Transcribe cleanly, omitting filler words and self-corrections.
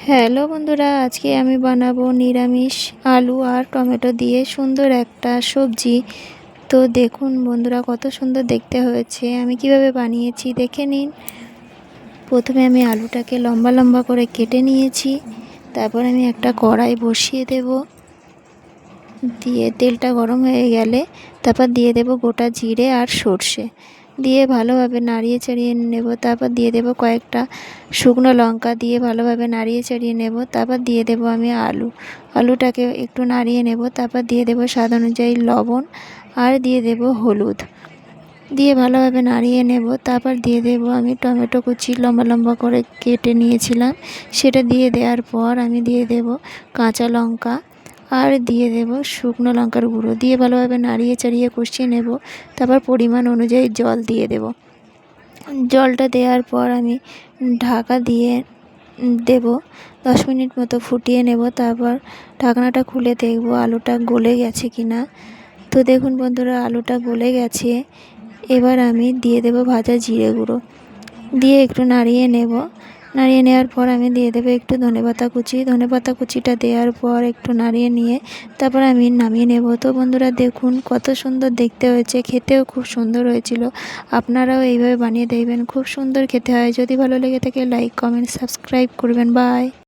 Hello বন্ধুরা, আজকে আমি বানাবো নিরামিষ আলু আর টমেটো দিয়ে সুন্দর একটা সবজি। তো দেখুন বন্ধুরা, কত সুন্দর দেখতে হয়েছে। আমি কিভাবে বানিয়েছি দেখে নিন। প্রথমে আমি আলুটাকে লম্বা লম্বা করে কেটে নিয়েছি। তারপর আমি একটা কড়াই বসিয়ে দেব, দিয়ে তেলটা গরম হয়ে গেলে তারপর দিয়ে দেব গোটা জিরে আর সর্ষে, দিয়ে ভালোভাবে নাড়িয়ে চাড়িয়ে নেব। তারপর দিয়ে দেব কয়েকটা শুকনো লঙ্কা, দিয়ে ভালোভাবে নাড়িয়ে চাড়িয়ে নেব। তারপর দিয়ে দেব আমি আলুটাকে একটু নাড়িয়ে নেব। তারপর দিয়ে দেব স্বাদ অনুযায়ী লবণ আর দিয়ে দেব হলুদ, দিয়ে ভালোভাবে নাড়িয়ে নেব। তারপর দিয়ে দেব আমি টমেটো কুচি লম্বা লম্বা করে কেটে নিয়েছিলাম, সেটা দিয়ে দেওয়ার পর আমি দিয়ে দেব কাঁচা লঙ্কা আর দিয়ে দেব শুকনো লঙ্কার গুঁড়ো, দিয়ে ভালোভাবে নাড়িয়ে চাড়িয়ে কষিয়ে নেব। তারপর পরিমাণ অনুযায়ী জল দিয়ে দেব। জলটা দেওয়ার পর আমি ঢাকা দিয়ে দেব, 10 মিনিট মতো ফুটিয়ে নেব। তারপর ঢাকনাটা খুলে দেখব আলুটা গলে গেছে কিনা। তো দেখুন বন্ধুরা, আলুটা গলে গেছে। এবার আমি দিয়ে দেব ভাজা জিরে গুঁড়ো, দিয়ে একটু নাড়িয়ে নেব। নাড়িয়ে নেওয়ার পর আমি দিয়ে দেবো একটু ধনেপাতা কুচিটা দেওয়ার পর একটু নাড়িয়ে নিয়ে তারপর আমি নামিয়ে নেব। তো বন্ধুরা দেখুন কত সুন্দর দেখতে হয়েছে, খেতেও খুব সুন্দর হয়েছিল। আপনারাও এইভাবে বানিয়ে দেখবেন, খুব সুন্দর খেতে হয়। যদি ভালো লেগে থাকে লাইক কমেন্ট সাবস্ক্রাইব করবেন। বাই।